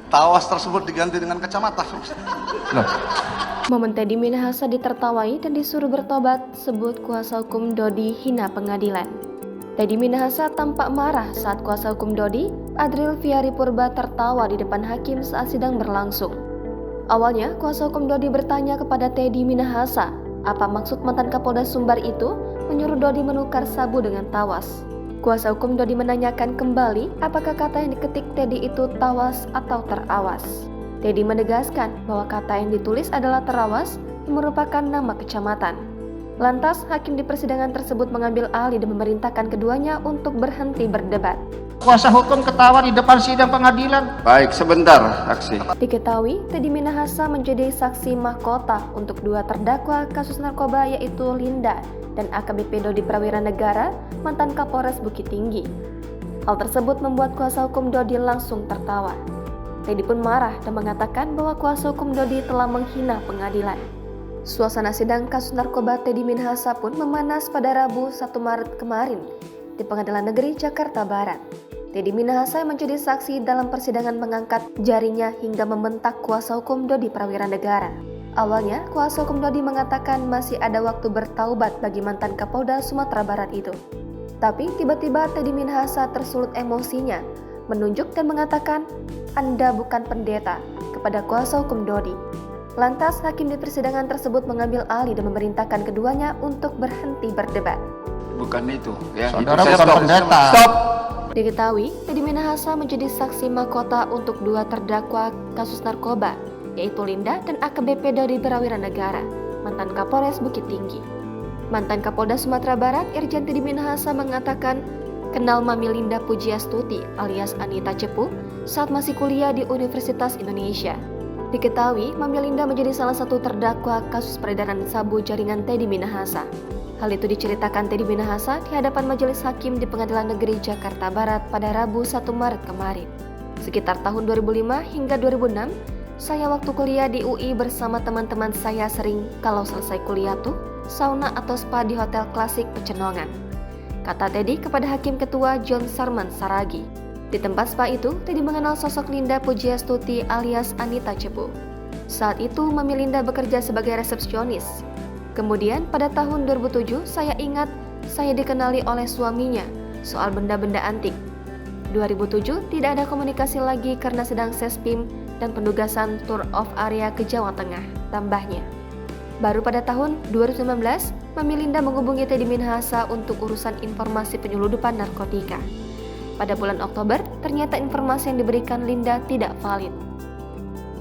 Tawas tersebut diganti dengan kacamata. Loh, Momen Teddy Minahasa ditertawai dan disuruh bertobat sebut kuasa hukum Dodi hina pengadilan. Teddy Minahasa tampak marah saat kuasa hukum Dodi, Adril Viari Purba, tertawa di depan hakim saat sidang berlangsung. Awalnya, kuasa hukum Dodi bertanya kepada Teddy Minahasa, apa maksud mantan Kapolda Sumbar itu menyuruh Dodi menukar sabu dengan tawas. Kuasa hukum Dodi menanyakan kembali apakah kata yang diketik Teddy itu tawas atau terawas. Teddy menegaskan bahwa kata yang ditulis adalah terawas yang merupakan nama kecamatan. Lantas, hakim di persidangan tersebut mengambil alih dan memerintahkan keduanya untuk berhenti berdebat. kuasa hukum ketawa di depan sidang pengadilan. Baik, sebentar, saksi. Diketahui, Teddy Minahasa menjadi saksi mahkota untuk dua terdakwa kasus narkoba yaitu Linda dan AKBP Dodi Prawira Negara, mantan Kapolres Bukit Tinggi. Hal tersebut membuat kuasa hukum Dodi langsung tertawa. Teddy pun marah dan mengatakan bahwa kuasa hukum Dodi telah menghina pengadilan. Suasana sidang kasus narkoba Teddy Minahasa pun memanas pada Rabu 1 Maret kemarin di Pengadilan Negeri Jakarta Barat. Teddy Minahasa yang menjadi saksi dalam persidangan mengangkat jarinya hingga membentak kuasa hukum Dodi Prawira Negara. Awalnya, kuasa hukum Dodi mengatakan masih ada waktu bertaubat bagi mantan Kapolda Sumatera Barat itu. Tapi tiba-tiba Teddy Minahasa tersulut emosinya, menunjuk dan mengatakan, "Anda bukan pendeta," kepada kuasa hukum Dodi. Lantas, hakim di persidangan tersebut mengambil alih dan memerintahkan keduanya untuk berhenti berdebat. Bukan itu, ya. Saudara Itu saya bukan stop. pendeta. Stop. Diketahui, Teddy Minahasa menjadi saksi mahkota untuk dua terdakwa kasus narkoba, yaitu Linda dan AKBP Dodi Prawira Negara, mantan Kapolres Bukit Tinggi. Mantan Kapolda Sumatera Barat, Irjen Teddy Minahasa mengatakan kenal Mami Linda Pujiastuti alias Anita Cepu saat masih kuliah di Universitas Indonesia. Diketahui, Mami Linda menjadi salah satu terdakwa kasus peredaran sabu jaringan Teddy Minahasa. Hal itu diceritakan Teddy Minahasa di hadapan majelis hakim di Pengadilan Negeri Jakarta Barat pada Rabu 1 Maret kemarin. Sekitar tahun 2005 hingga 2006, saya waktu kuliah di UI bersama teman-teman saya sering kalau selesai kuliah tuh sauna atau spa di hotel klasik Pecenongan, kata Teddy kepada Hakim Ketua John Sarman Saragi. Di tempat spa itu, Teddy mengenal sosok Linda Pujiastuti alias Anita Cepu. Saat itu, Mami Linda bekerja sebagai resepsionis. Kemudian pada tahun 2007, saya ingat saya dikenali oleh suaminya soal benda-benda antik. 2007 tidak ada komunikasi lagi karena sedang sespim dan penugasan tour of area ke Jawa Tengah, tambahnya. Baru pada tahun 2019, Mami Linda menghubungi Teddy Minahasa untuk urusan informasi penyeludupan narkotika. Pada bulan Oktober, ternyata informasi yang diberikan Linda tidak valid.